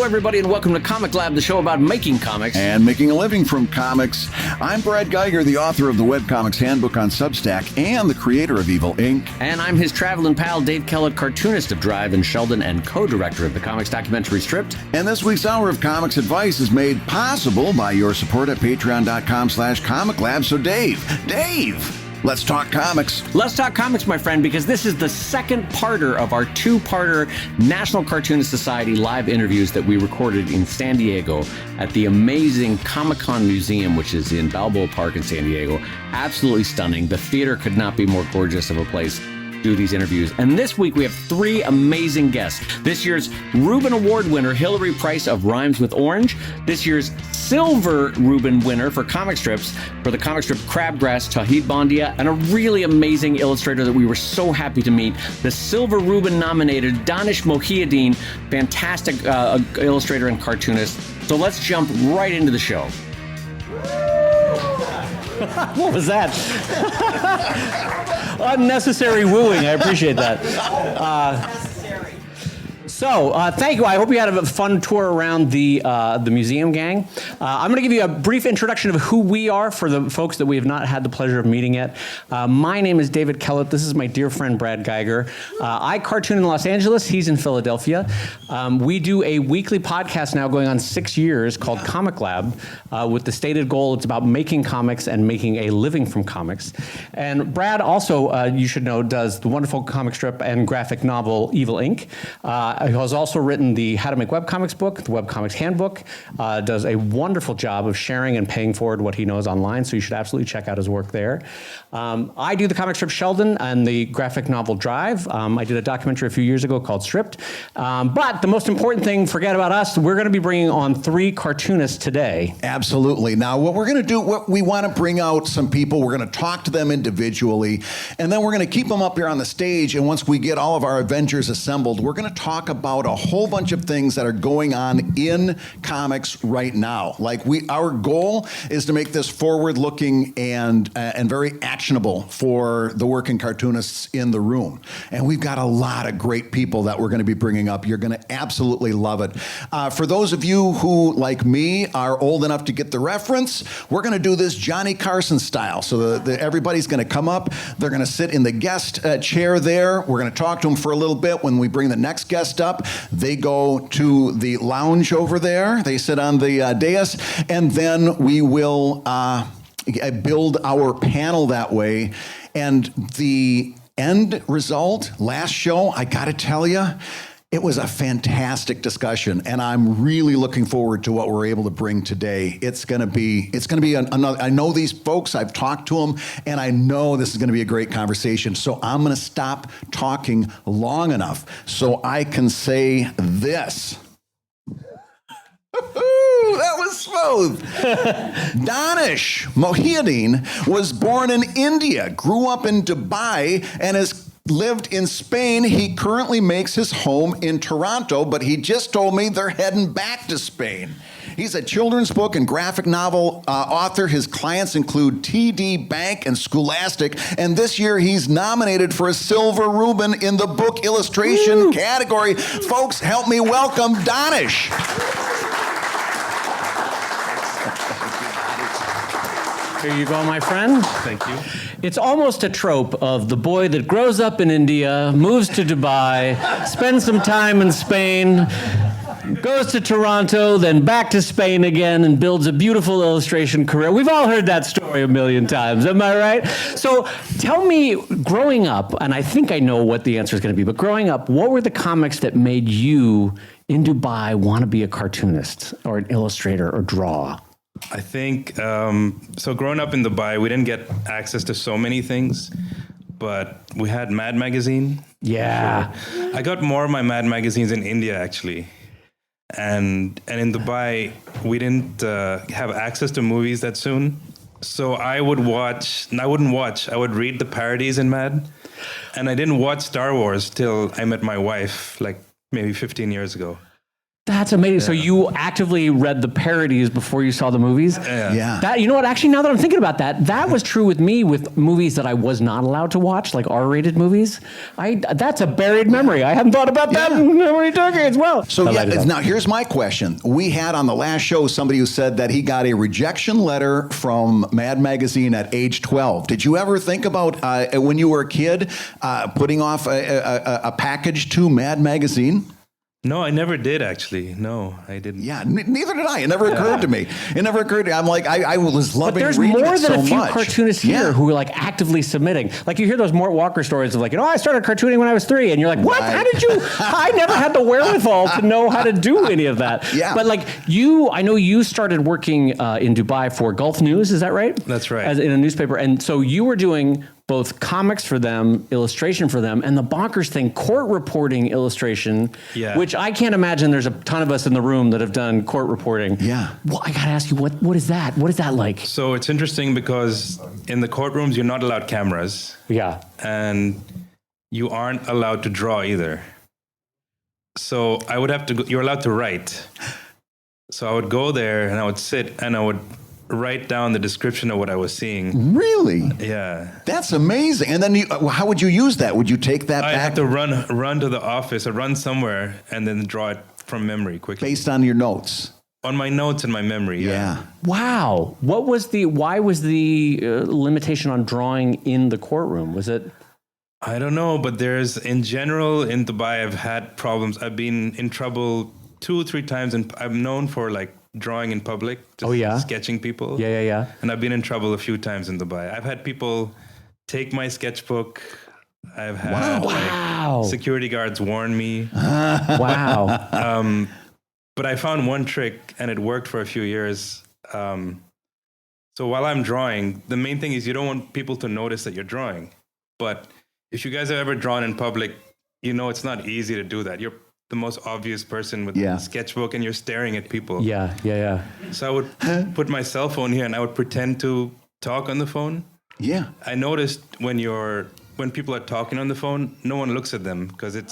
everybody, and welcome to ComicLab, the show about making comics and making a living from comics. I'm Brad Geiger, the author of the Webcomics Handbook on Substack and the creator of Evil Inc. And I'm his traveling pal, Dave Kellett, cartoonist of Drive and Sheldon and co-director of the comics documentary Stripped. And this week's Hour of Comics Advice is made possible by your support at patreon.com/ComicLab. So Dave, let's talk comics. Let's talk comics, my friend, because this is the second parter of our two-parter National Cartoonist Society live interviews that we recorded in San Diego at the amazing Comic-Con Museum, which is in Balboa Park in San Diego. Absolutely stunning. The theater could not be more gorgeous of a place to do these interviews. And this week we have three amazing guests. This year's Reuben Award winner, Hilary Price of Rhymes with Orange. This year's Silver Reuben winner for comic strips, for the comic strip Crabgrass, Tauhid Bondia, and a really amazing illustrator that we were so happy to meet, the Silver Reuben nominated Danesh Mohiuddin, fantastic illustrator and cartoonist. So let's jump right into the show. What was that? Unnecessary wooing. I appreciate that. So, thank you. I hope you had a fun tour around the museum, gang. I'm going to give you a brief introduction of who we are for the folks that we have not had the pleasure of meeting yet. My name is David Kellett. This is my dear friend, Brad Geiger. I cartoon in Los Angeles. He's in Philadelphia. We do a weekly podcast now going on 6 years called ComicLab with the stated goal, it's about making comics and making a living from comics. And Brad also, you should know, does the wonderful comic strip and graphic novel Evil Inc. He has also written the How to Make Webcomics book, the Webcomics Handbook, does a wonderful job of sharing and paying forward what he knows online, so you should absolutely check out his work there. I do the comic strip Sheldon and the graphic novel Drive. I did a documentary a few years ago called Stripped. But the most important thing, forget about us, we're going to be bringing on three cartoonists today. Absolutely. Now, what we're going to do, we want to bring out some people, we're going to talk to them individually, and then we're going to keep them up here on the stage, and once we get all of our Avengers assembled, we're going to talk about a whole bunch of things that are going on in comics right now. Like our goal is to make this forward-looking and very actionable for the working cartoonists in the room. And we've got a lot of great people that we're going to be bringing up. You're going to absolutely love it. For those of you who, like me, are old enough to get the reference, we're going to do this Johnny Carson style. So everybody's going to come up. They're going to sit in the guest chair there. We're going to talk to them for a little bit. When we bring the next guest up, they go to the lounge over there. They sit on the dais, and then we will build our panel that way. And the end result, last show, I got to tell you, it was a fantastic discussion, and I'm really looking forward to what we're able to bring today. It's going to be another. I know these folks. I've talked to them, and I know this is going to be a great conversation. So I'm going to stop talking long enough so I can say this. That was smooth. Danesh Mohiuddin was born in India, grew up in Dubai, and has lived in Spain. He currently makes his home in Toronto, but he just told me they're heading back to Spain. He's a children's book and graphic novel author. His clients include TD Bank and Scholastic, and this year he's nominated for a Silver Reuben in the book illustration category. Folks, help me welcome Danesh. Here you go, my friend. Thank you. It's almost a trope of the boy that grows up in India, moves to Dubai, spends some time in Spain, goes to Toronto, then back to Spain again, and builds a beautiful illustration career. We've all heard that story a million times, am I right? So tell me, growing up, and I think I know what the answer is going to be, but growing up, what were the comics that made you, in Dubai, want to be a cartoonist or an illustrator or draw? I think, so growing up in Dubai, we didn't get access to so many things, but we had Mad Magazine. Yeah. Sure. I got more of my Mad Magazines in India, actually. And in Dubai, we didn't have access to movies that soon. So I would read the parodies in Mad. And I didn't watch Star Wars till I met my wife, like maybe 15 years ago. That's amazing. So you actively read the parodies before you saw the movies? Yeah. That, you know what? Actually, now that I'm thinking about that, that was true with me with movies that I was not allowed to watch, like R-rated movies. That's a buried memory. I hadn't thought about that in many decades. Well, So now here's my question. We had on the last show somebody who said that he got a rejection letter from Mad Magazine at age 12. Did you ever think about when you were a kid putting off a package to Mad Magazine? No, I never did actually. No, I didn't. Yeah, neither did I. It never occurred to me. It never occurred to me. I'm like, I was loving but there's reading more it than so a few much. cartoonists here who are like actively submitting. Like you hear those Mort Walker stories of like, I started cartooning when I was 3, and you're like, what? Right. How did you? I never had the wherewithal to know how to do any of that. Yeah. But like I know you started working in Dubai for Gulf News. Is that right? That's right. As in a newspaper, and so you were doing both comics for them, illustration for them, and the bonkers thing, court reporting illustration, which I can't imagine there's a ton of us in the room that have done court reporting. Yeah. Well, I gotta ask you, what is that? What is that like? So it's interesting because in the courtrooms, you're not allowed cameras. Yeah. And you aren't allowed to draw either. So I would have to you're allowed to write. So I would go there and I would sit and I would write down the description of what I was seeing. Really? Yeah. That's amazing. And then how would you use that? Would you take that I back had to run to the office or run somewhere and then draw it from memory quickly. based on your notes? On my notes and my memory. Yeah. Wow. Why was the limitation on drawing in the courtroom? Was it? I don't know, but in general, in Dubai, I've had problems. I've been in trouble 2 or 3 times, and I'm known for like drawing in public, just sketching people. Yeah. And I've been in trouble a few times in Dubai. I've had people take my sketchbook. I've had security guards warn me. Wow. But I found one trick, and it worked for a few years. So while I'm drawing, the main thing is you don't want people to notice that you're drawing. But if you guys have ever drawn in public, you know it's not easy to do that. You're the most obvious person with a sketchbook, and you're staring at people. Yeah. So I would put my cell phone here, and I would pretend to talk on the phone. Yeah. I noticed when people are talking on the phone, no one looks at them because it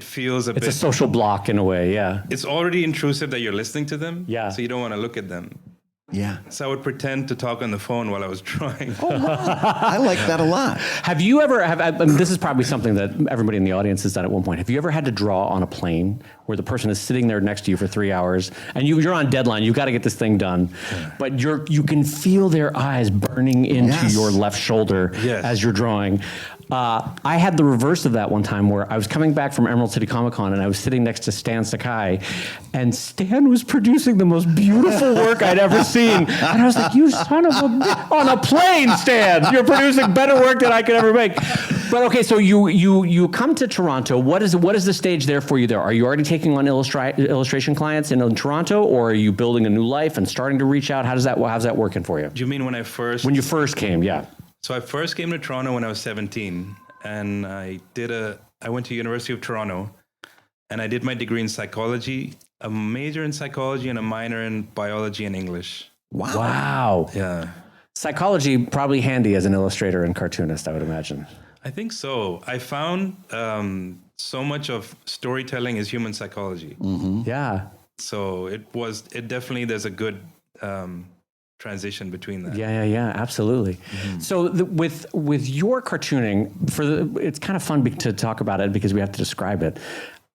feels a bit... It's a social block in a way, yeah. It's already intrusive that you're listening to them. Yeah. So you don't want to look at them. Yeah. So I would pretend to talk on the phone while I was drawing. I like that a lot. Have you ever, this is probably something that everybody in the audience has done at one point. Have you ever had to draw on a plane where the person is sitting there next to you for 3 hours and you're on deadline, you've got to get this thing done, but you can feel their eyes burning into your left shoulder as you're drawing? I had the reverse of that one time where I was coming back from Emerald City Comic Con and I was sitting next to Stan Sakai, and Stan was producing the most beautiful work I'd ever seen. And I was like, you son of a on a plane, Stan, you're producing better work than I could ever make. But okay, so you come to Toronto. What is the stage there for you there? Are you already taking on illustration clients in Toronto, or are you building a new life and starting to reach out? How's that working for you? Do you mean when you first came? Yeah. So I first came to Toronto when I was 17, and I went to University of Toronto, and I did my degree in psychology, a major in psychology and a minor in biology and English. Wow. Yeah. Psychology probably handy as an illustrator and cartoonist, I would imagine. I think so. I found so much of storytelling is human psychology. Mm-hmm. Yeah. So definitely there's a good transition between that. Yeah, absolutely. Mm-hmm. So with your cartooning, it's kind of fun to talk about it because we have to describe it.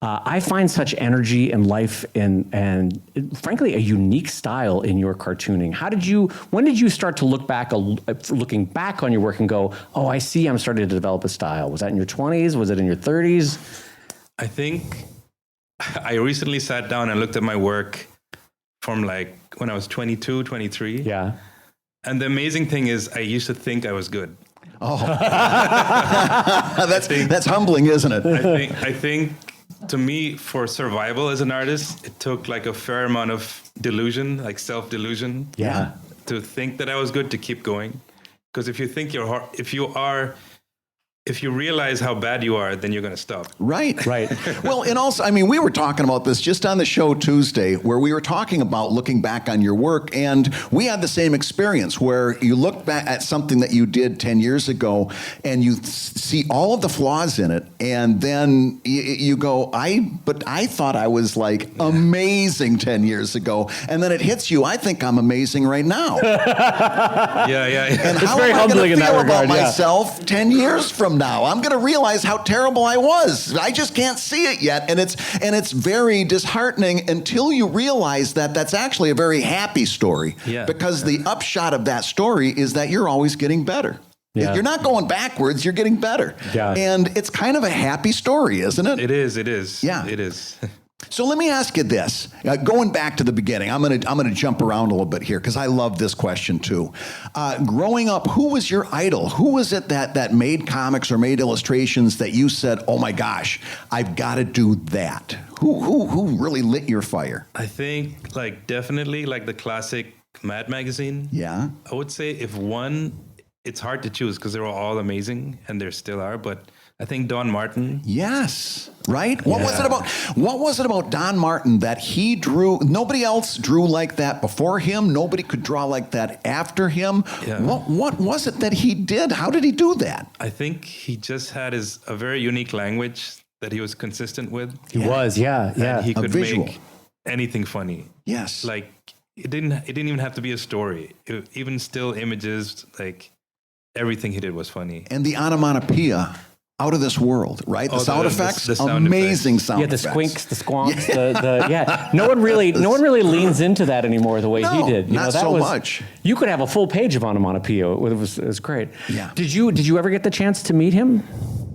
I find such energy and life and frankly a unique style in your cartooning. When did you start to looking back on your work and go, oh, I see, I'm starting to develop a style? Was that in your 20s? Was it in your 30s? I think I recently sat down and looked at my work from like when I was 22, 23. Yeah. And the amazing thing is I used to think I was good. Oh, that's humbling, isn't it? I think to me, for survival as an artist, it took like a fair amount of delusion, like self-delusion. Yeah. To think that I was good, to keep going. Because if you think if you are if you realize how bad you are, then you're going to stop. Right. Right. Well, and also, I mean, we were talking about this just on the show Tuesday, where we were talking about looking back on your work, and we had the same experience where you look back at something that you did 10 years ago, and you see all of the flaws in it, and then you go, but I thought I was like amazing 10 years ago, and then it hits you, I think I'm amazing right now. Yeah. And It's how very am I humbling going in to that feel regard, about yeah. myself 10 years from now? I'm going to realize how terrible I was. I just can't see it yet, and it's very disheartening until you realize that that's actually a very happy story. Yeah. Because the upshot of that story is that you're always getting better. Yeah. You're not going backwards, you're getting better. Yeah. And it's kind of a happy story, isn't it? It is. Yeah. It is. So let me ask you this. Going back to the beginning, I'm gonna jump around a little bit here because I love this question too. Growing up, who was your idol? Who was it that made comics or made illustrations that you said, "Oh my gosh, I've got to do that"? Who really lit your fire? I think definitely the classic Mad magazine. Yeah. I would say if one, it's hard to choose because they were all amazing and there still are, but I think Don Martin. Yes. Right? What was it about Don Martin that he drew? Nobody else drew like that before him. Nobody could draw like that after him. Yeah. What was it that he did? How did he do that? I think he just had a very unique language that he was consistent with. He was, yeah. And he could visual. make anything funny. Yes. It didn't even have to be a story. Even still images, everything he did was funny. And the onomatopoeia, out of this world, right? The sound effects, the sound amazing effects. sound Yeah, the effects. squinks, the squonks, yeah. No one really leans into that anymore the way he No, did. not so much. You could have a full page of onomatopoeia. It was great. Yeah. Did you ever get the chance to meet him?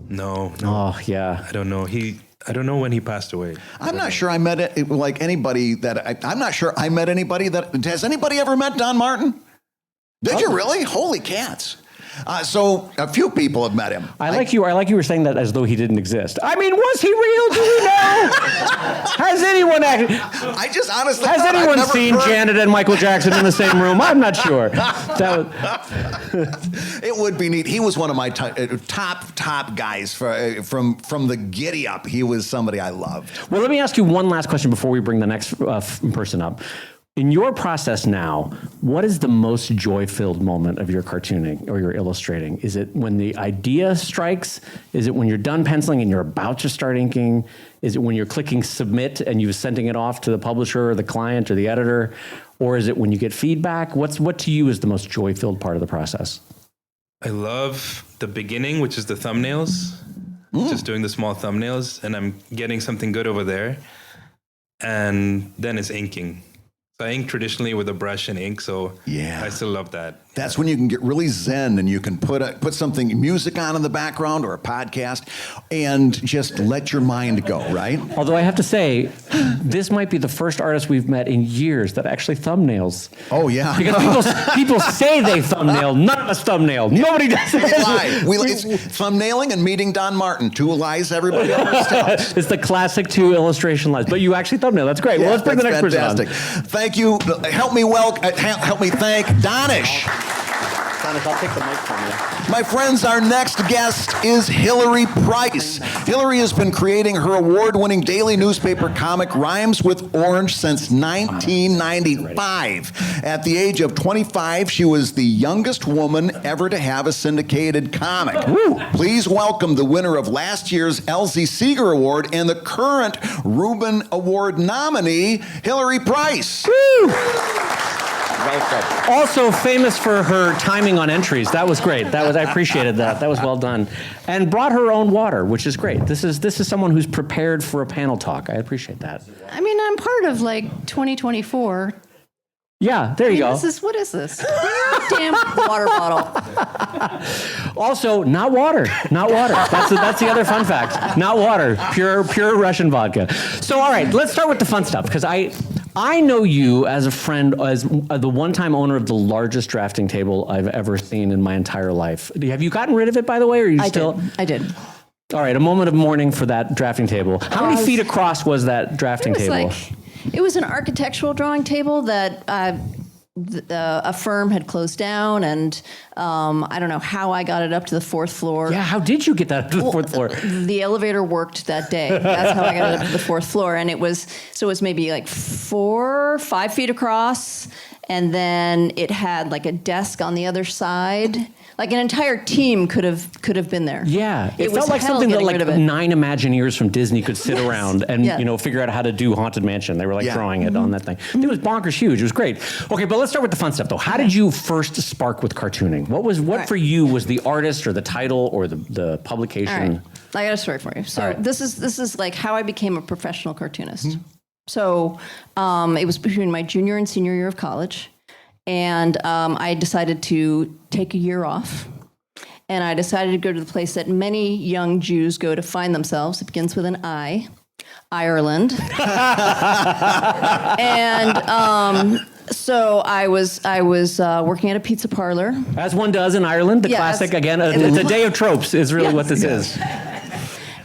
No. Oh yeah. I don't know. I don't know when he passed away. I'm not sure I met anybody that I'm not sure I met anybody that has anybody ever met Don Martin? Did you really? Holy cats! So a few people have met him. I like you were saying that as though he didn't exist. I mean, was he real? Do we know? Has anyone actually? I just honestly Has thought I've anyone never seen heard- Janet and Michael Jackson in the same room? I'm not sure. It would be neat. He was one of my top guys from the Giddy Up. He was somebody I loved. Well, let me ask you one last question before we bring the next person up. In your process now, what is the most joy-filled moment of your cartooning or your illustrating? Is it when the idea strikes? Is it when you're done penciling and you're about to start inking? Is it when you're clicking submit and you're sending it off to the publisher or the client or the editor? Or is it when you get feedback? What to you is the most joy-filled part of the process? I love the beginning, which is the thumbnails. Just doing the small thumbnails, and I'm getting something good over there. And then it's inking. So I ink traditionally with a brush and ink, so Yeah. I still love that. That's when you can get really zen and you can put something, music on in the background or a podcast and just let your mind go, right? Although I have to say, this might be the first artist we've met in years that actually thumbnails. Oh, yeah. Because people say they thumbnail, none of us thumbnail. Nobody does it. It's thumbnailing and meeting Don Martin, two lies everybody always tells. It's the classic two illustration lies, but you actually thumbnail. That's great. Well, let's bring the next fantastic. person on. Thank you. Help me thank Danesh. Danesh, I'll take the mic from you. My friends, our next guest is Hilary Price. Hilary has been creating her award-winning daily newspaper comic Rhymes with Orange since 1995. At the age of 25, she was the youngest woman ever to have a syndicated comic. Please welcome the winner of last year's LZ Seeger Award and the current Reuben Award nominee, Hilary Price. Woo! Also famous for her timing on entries. That was great. I appreciated that. That was well done. And brought her own water, which is great. This is someone who's prepared for a panel talk. I appreciate that. I mean, I'm part of 2024. Yeah, there you go. What is this? Damn water bottle. Also, not water. Not water. That's the other fun fact. Not water. Pure Russian vodka. So, all right, let's start with the fun stuff because I know you as a friend, as the one-time owner of the largest drafting table I've ever seen in my entire life. Have you gotten rid of it, by the way, or are you still? I did. All right, a moment of mourning for that drafting table. How many feet across was that drafting table? It was an architectural drawing table that a firm had closed down, and I don't know how I got it up to the 4th floor. Yeah, how did you get that up to the 4th floor? The elevator worked that day. That's how I got it up to the 4th floor, and it was maybe like 4 or 5 feet across, and then it had like a desk on the other side. Like an entire team could have been there. Yeah, it was felt like hell something that getting like rid of it. 9 Imagineers from Disney could sit around and Yeah. figure out how to do Haunted Mansion. They were like Yeah. drawing it on that thing. It was bonkers huge. It was great. Okay, but let's start with the fun stuff though. How did you first spark with cartooning? What right. for you was the artist or the title or the publication? All right. I got a story for you. So All right. this is like how I became a professional cartoonist. So it was between my junior and senior year of college, and I decided to take a year off. And I decided to go to the place that many young Jews go to find themselves. It begins with an I, Ireland. And so I was working at a pizza parlor. As one does in Ireland, the Yeah, classic, as- again, it's a day of tropes is really Yes. what this is.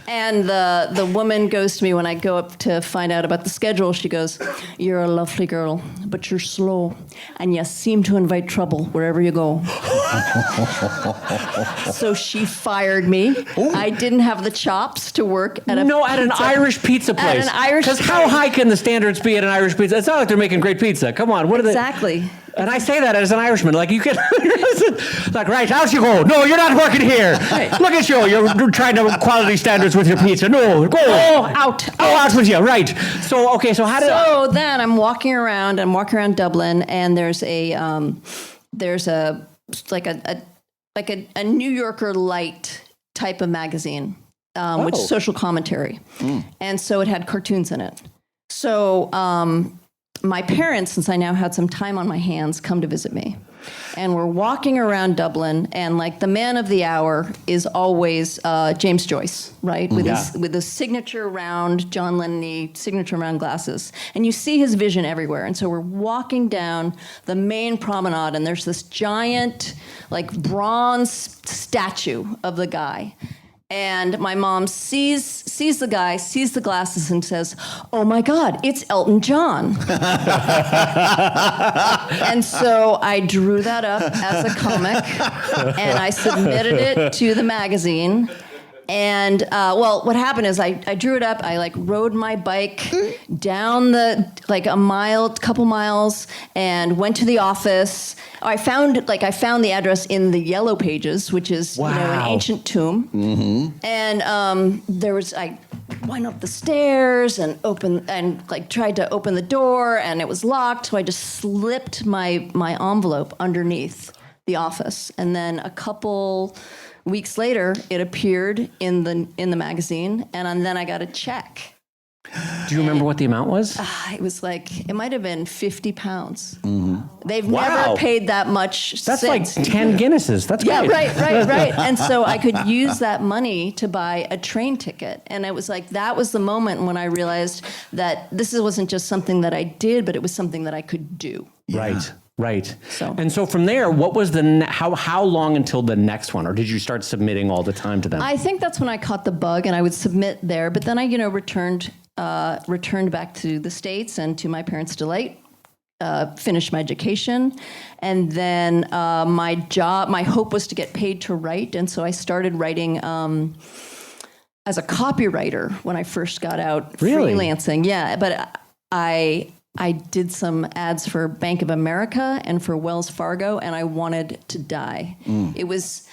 And the woman goes to me when I go up to find out about the schedule. She goes, "You're a lovely girl, but you're slow, and you seem to invite trouble wherever you go." So she fired me. I didn't have the chops to work at an Irish pizza place. At an Irish Because how high can the standards be at an Irish pizza? It's not like they're making great pizza. Come on, what are they? Exactly. And I say that as an Irishman, like you can, like right, out you go. No, you're not working here. Look at you, you're trying to have quality standards with your pizza. No, go. Out. Out with you. Right. So okay, so how did? So then I'm walking around Dublin, and there's a New Yorker light type of magazine, which is social commentary, and so it had cartoons in it. So my parents, since I now had some time on my hands, come to visit me. And we're walking around Dublin, and like the man of the hour is always James Joyce, right? With his signature round, John Lennon signature round glasses. And you see his vision everywhere. And so we're walking down the main promenade, and there's this giant, like bronze statue of the guy. And my mom sees the guy, sees the glasses, and says, "Oh my God, it's Elton John." And so I drew that up as a comic, and I submitted it to the magazine. And what happened is I drew it up. I like rode my bike down couple miles, and went to the office. I found the address in the Yellow Pages, which is an ancient tomb. Mm-hmm. And I went up the stairs and tried to open the door, and it was locked. So I just slipped my envelope underneath the office, and then a couple weeks later, it appeared in the magazine, and then I got a check. Do you remember what the amount was? It was it might have been £50. Mm-hmm. They've Wow. never paid that much That's since. like 10 Guinnesses. That's Yeah, great. right. And so I could use that money to buy a train ticket. And it was that was the moment when I realized that this wasn't just something that I did, but it was something that I could do. Yeah. Right. So from there, what was how long until the next one, or did you start submitting all the time to them? I think that's when I caught the bug, and I would submit there. But then I, returned back to the States, and to my parents' delight, finished my education, and then my hope was to get paid to write, and so I started writing as a copywriter when I first got out freelancing. Yeah, but I did some ads for Bank of America and for Wells Fargo, and I wanted to die. It was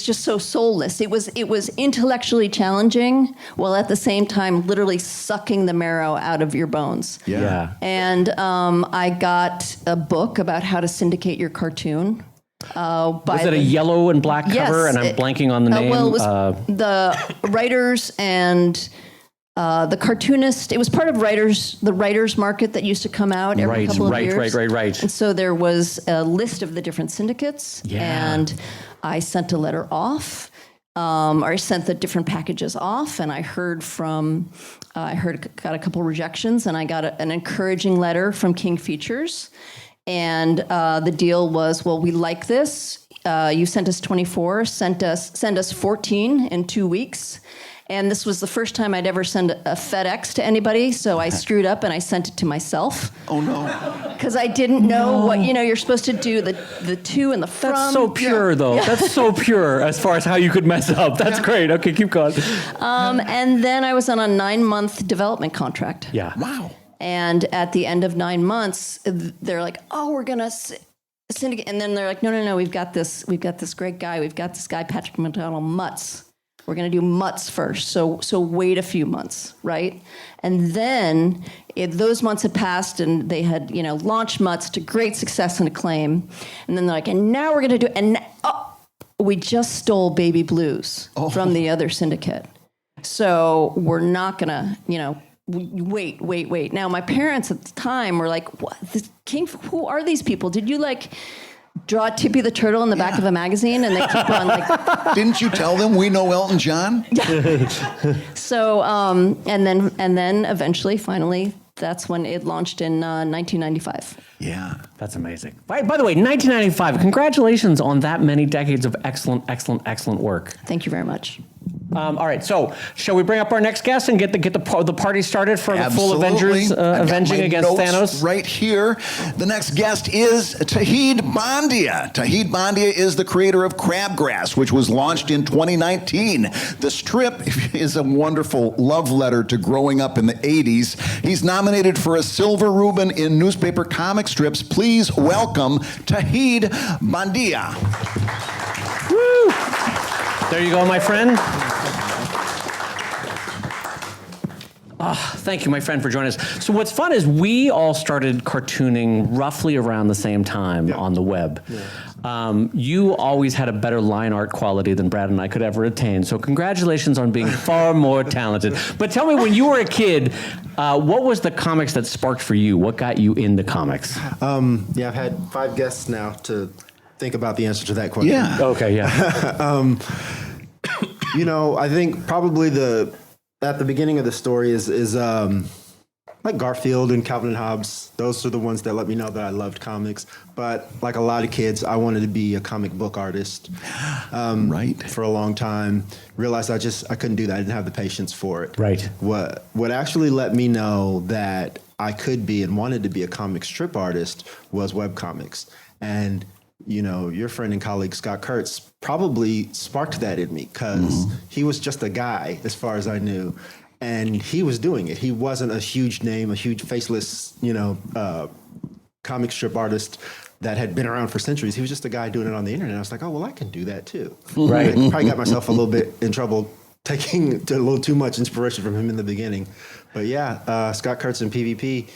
just so soulless. It was intellectually challenging, while at the same time literally sucking the marrow out of your bones. Yeah. And I got a book about how to syndicate your cartoon. Was it a yellow and black cover? Yes, And I'm blanking on the name. Well, it was the writers and the cartoonist. It was part of the writers market that used to come out every couple of years. Right. And so there was a list of the different syndicates, and I sent a letter off, or I sent the different packages off, and I got a couple rejections, and I got an encouraging letter from King Features, and the deal was, well, we like this. You sent us 24, send us 14 in 2 weeks. And this was the first time I'd ever sent a FedEx to anybody, so I screwed up and I sent it to myself. Oh no. Because I didn't know what, you're supposed to do the to and the from. That's so pure, though. Yeah. That's so pure as far as how you could mess up. That's great. Okay, keep going. And then I was on a 9-month development contract. Yeah. Wow. And at the end of 9 months, they're like, "Oh, we're gonna syndicate," and then they're like, "No, we've got this great guy. We've got this guy, Patrick McDonald, Mutts. We're gonna do Mutts first. So wait a few months, right?" And then those months had passed, and they had launched Mutts to great success and acclaim. And then they're like, "And now we're gonna do," we just stole Baby Blues from the other syndicate, so we're not gonna, wait. Now, my parents at the time were like, "What? Who are these people? Did you draw Tippy the Turtle in the back of a magazine?" And they keep on Didn't you tell them we know Elton John? So, and then eventually, finally, that's when it launched in 1995. Yeah. That's amazing. By the way, 1995, congratulations on that many decades of excellent work. Thank you very much. All right, so shall we bring up our next guest and get the party started for the full Absolutely. Avengers avenging my against notes Thanos? right here. The next guest is Tauhid Bondia. Tauhid Bondia is the creator of Crabgrass, which was launched in 2019. The strip is a wonderful love letter to growing up in the 80s. He's nominated for a Silver Reuben in newspaper comic strips. Please welcome Tauhid Bondia. Woo! There you go, my friend. Thank you, my friend, for joining us. So what's fun is we all started cartooning roughly around the same time on the web. Yeah. You always had a better line art quality than Brad and I could ever attain. So congratulations on being far more talented. But tell me, when you were a kid, what was the comics that sparked for you? What got you into comics? I've had 5 guests now to think about the answer to that question. Yeah. Okay, yeah. I think probably at the beginning of the story is like Garfield and Calvin and Hobbes. Those are the ones that let me know that I loved comics. But like a lot of kids, I wanted to be a comic book artist. Right. For a long time. Realized I couldn't do that. I didn't have the patience for it. Right. What actually let me know that I could be and wanted to be a comic strip artist was webcomics. And your friend and colleague Scott Kurtz probably sparked that in me because he was just a guy as far as I knew, and he was doing it. He wasn't a huge name, a huge faceless, comic strip artist that had been around for centuries. He was just a guy doing it on the internet. I was like, oh, well, I can do that too. Right. I probably got myself a little bit in trouble taking a little too much inspiration from him in the beginning. But yeah, Scott Kurtz and PvP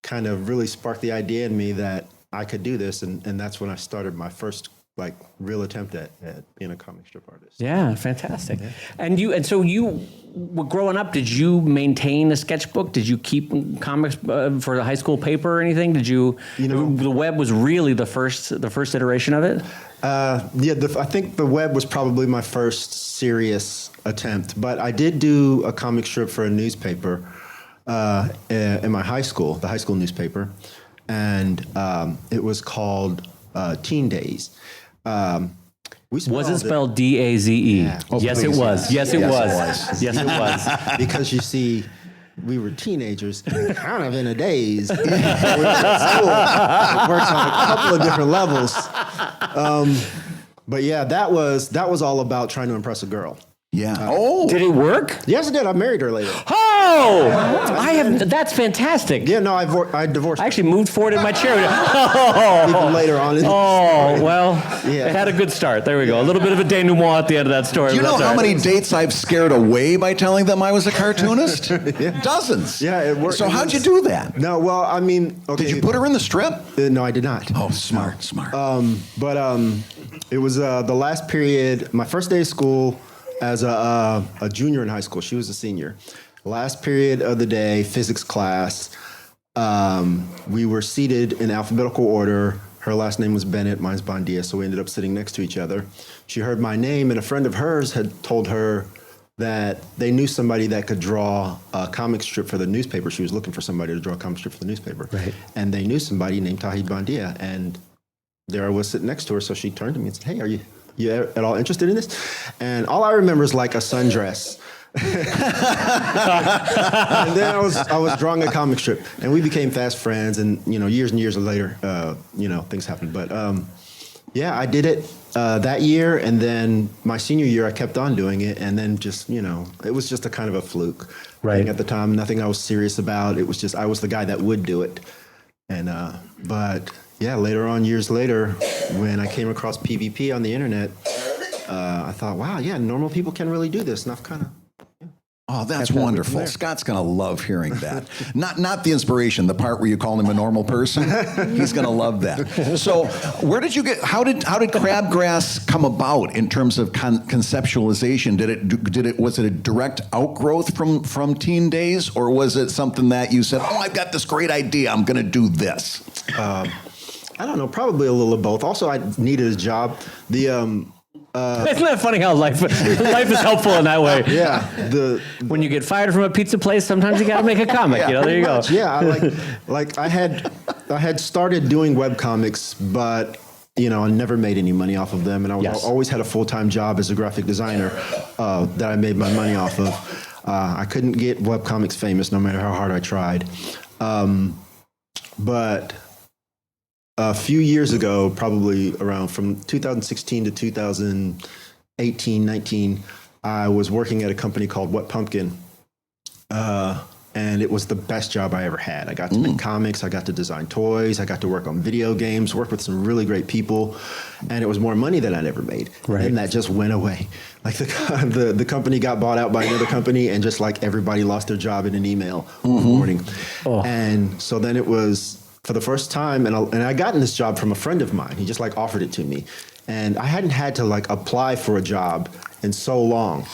kind of really sparked the idea in me that I could do this, and that's when I started my first real attempt at being a comic strip artist. Yeah, fantastic. Yeah. And so you were growing up. Did you maintain a sketchbook? Did you keep comics for the high school paper or anything? Did you? The web was really the first iteration of it. I think the web was probably my first serious attempt, but I did do a comic strip for a newspaper in my high school, the high school newspaper. And it was called Teen Days. Was it spelled D-A-Z-E? Yeah. Yes, it was. Yes, it was. Yes, it was. Because you see, we were teenagers, kind of in a daze. We were at school. It works on a couple of different levels. But yeah, that was all about trying to impress a girl. Yeah. Did it work? Yes, it did. I married her later. Oh, that's fantastic. Yeah, no, I divorced her. I actually moved forward in my chair. Even later on. It had a good start. There we go. A little bit of a denouement at the end of that story. Do you know how many dates I've scared away by telling them I was a cartoonist? Yeah. Dozens. Yeah, it worked. So how'd you do that? No, well, I mean, okay. Did you put her in the strip? No, I did not. Oh, smart. It was the last period, my first day of school as a junior in high school. She was a senior. Last period of the day, physics class. We were seated in alphabetical order. Her last name was Bennett, mine's Bondia, so we ended up sitting next to each other. She heard my name, and a friend of hers had told her that they knew somebody that could draw a comic strip for the newspaper. She was looking for somebody to draw a comic strip for the newspaper. Right. And they knew somebody named Tauhid Bondia, and there I was sitting next to her, so she turned to me and said, hey, are you at all interested in this? And all I remember is like a sundress And then I was drawing a comic strip, and we became fast friends. And years and years later, things happened. But yeah, I did it that year, and then my senior year, I kept on doing it, and then just it was just a kind of a fluke. Right. At the time, nothing I was serious about. It was just I was the guy that would do it, and but yeah, later on, years later, when I came across PvP on the internet, I thought, wow, yeah, normal people can really do this, and I've kind of. Oh, that's wonderful. Scott's going to love hearing that. Not the inspiration, the part where you call him a normal person. He's going to love that. So, where did you get? How did Crabgrass come about in terms of conceptualization? Was it a direct outgrowth from Teen Days, or was it something that you said, "Oh, I've got this great idea. I'm going to do this"? I don't know. Probably a little of both. Also, I needed a job. Isn't that funny how life is helpful in that way? Yeah. When you get fired from a pizza place, sometimes you got to make a comic. Yeah, there you go. Yeah, I had started doing webcomics, but I never made any money off of them, and I always had a full-time job as a graphic designer that I made my money off of. I couldn't get webcomics famous no matter how hard I tried, but. A few years ago, probably around from 2016 to 2018, 19, I was working at a company called What Pumpkin, and it was the best job I ever had. I got to make comics, I got to design toys, I got to work on video games, work with some really great people, and it was more money than I'd ever made. Right. And that just went away. Like the company got bought out by another company, and just like everybody lost their job in an email one morning. Oh. And so then it was. For the first time, and I gotten this job from a friend of mine. He just offered it to me, and I hadn't had to apply for a job in so long.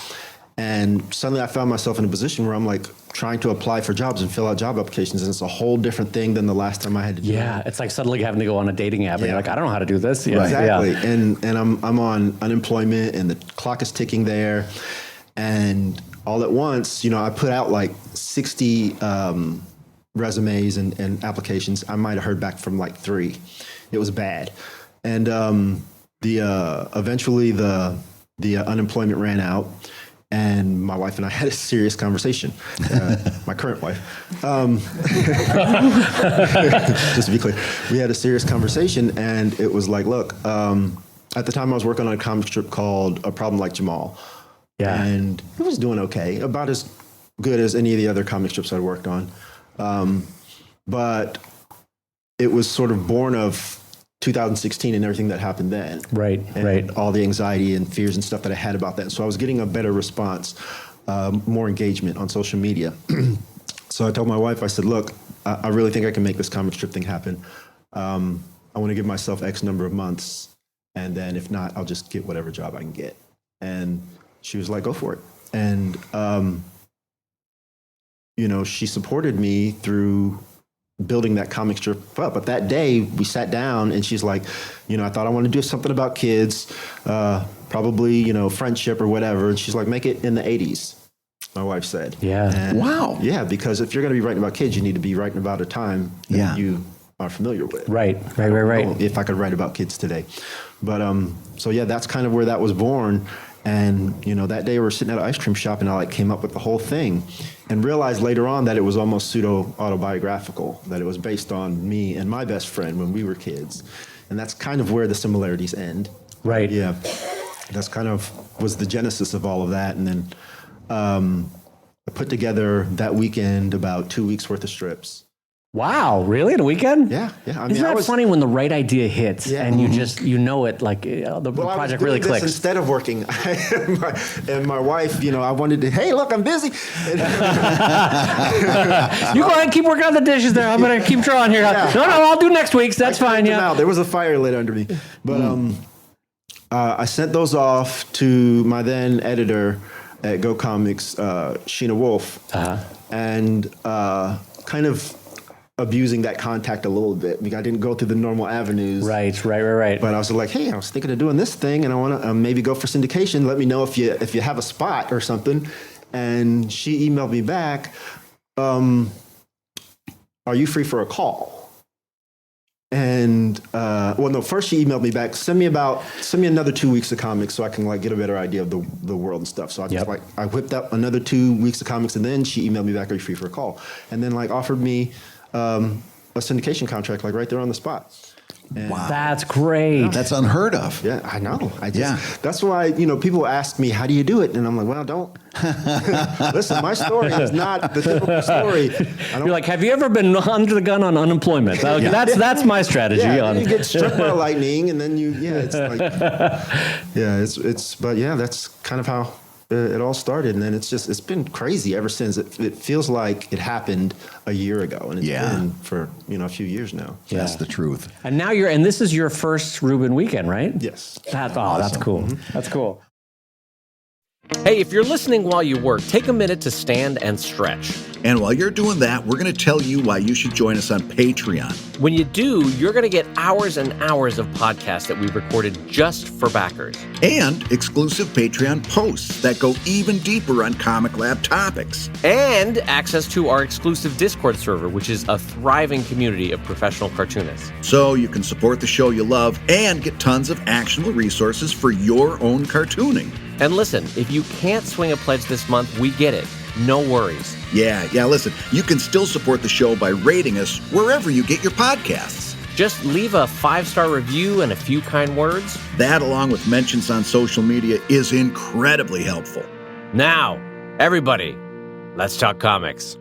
And suddenly I found myself in a position where I'm trying to apply for jobs and fill out job applications, and it's a whole different thing than the last time I had to do it. Yeah, it's like suddenly having to go on a dating app, and you're like, I don't know how to do this. Yeah, exactly. Yeah. And I'm on unemployment, and the clock is ticking there, and all at once, I put out 60. Resumes and applications. I might have heard back from 3. It was bad, and eventually the unemployment ran out, and my wife and I had a serious conversation. My current wife, just to be clear, we had a serious conversation, and it was look. At the time, I was working on a comic strip called A Problem Like Jamal, and it was doing okay, about as good as any of the other comic strips I'd worked on. But it was sort of born of 2016 and everything that happened then. Right, and right. All the anxiety and fears and stuff that I had about that. So I was getting a better response, more engagement on social media. So I told my wife, I said, look, I really think I can make this comic strip thing happen. I want to give myself X number of months, and then if not, I'll just get whatever job I can get. And she was like, go for it. And, she supported me through building that comic strip up. But that day we sat down, and she's like, I thought I want to do something about kids, probably, friendship or whatever. And she's like, make it in the 80s, my wife said. Yeah. And wow. Yeah, because if you're going to be writing about kids, you need to be writing about a time that you are familiar with. Right. If I could write about kids today. But so yeah, that's kind of where that was born. And, that day we were sitting at an ice cream shop, and I came up with the whole thing and realized later on that it was almost pseudo-autobiographical, that it was based on me and my best friend when we were kids. And that's kind of where the similarities end. Right. Yeah. That's kind of was the genesis of all of that. And then I put together that weekend about 2 weeks worth of strips. Wow, really? In a weekend? Yeah. I mean, Isn't that funny when the right idea hits and you just, the Well, project I was really doing clicks? this instead of working. and my wife, I wanted to, hey, look, I'm busy. You go ahead, keep working on the dishes there. I'm going to keep drawing here. Yeah. No, I'll do next week's. That's fine, yeah. Now, there was a fire lit under me. But I sent those off to my then editor at Go Comics, Sheena Wolf, and kind of abusing that contact a little bit because I didn't go through the normal avenues. Right. But I was like, hey, I was thinking of doing this thing, and I want to maybe go for syndication. Let me know if you have a spot or something. And she emailed me back, are you free for a call? And first she emailed me back, send me another 2 weeks of comics so I can like get a better idea of the world and stuff. So I just I whipped up another 2 weeks of comics, and then she emailed me back, are you free for a call? And then like offered me a syndication contract like right there on the spot. And Wow. That's great. That's unheard of. yeah, I know. That's why, people ask me, how do you do it? And I'm like, well, don't. Listen, my story is not the typical story. You're like, have you ever been under the gun on unemployment? That's my strategy. Yeah, you get struck by lightning, and then it's like, but that's kind of how it all started, and then it's been crazy ever since. It feels like it happened a year ago, and it's been for a few years now. That's the truth. And now and this is your first Reuben weekend, right? Yes. That's cool. That's cool. Hey, if you're listening while you work, take a minute to stand and stretch. And while you're doing that, we're going to tell you why you should join us on Patreon. When you do, you're going to get hours and hours of podcasts that we've recorded just for backers. And exclusive Patreon posts that go even deeper on ComicLab topics. And access to our exclusive Discord server, which is a thriving community of professional cartoonists. So you can support the show you love and get tons of actionable resources for your own cartooning. And listen, if you can't swing a pledge this month, we get it. No worries. Yeah, listen, you can still support the show by rating us wherever you get your podcasts. Just leave a 5-star review and a few kind words. That, along with mentions on social media, is incredibly helpful. Now, everybody, let's talk comics.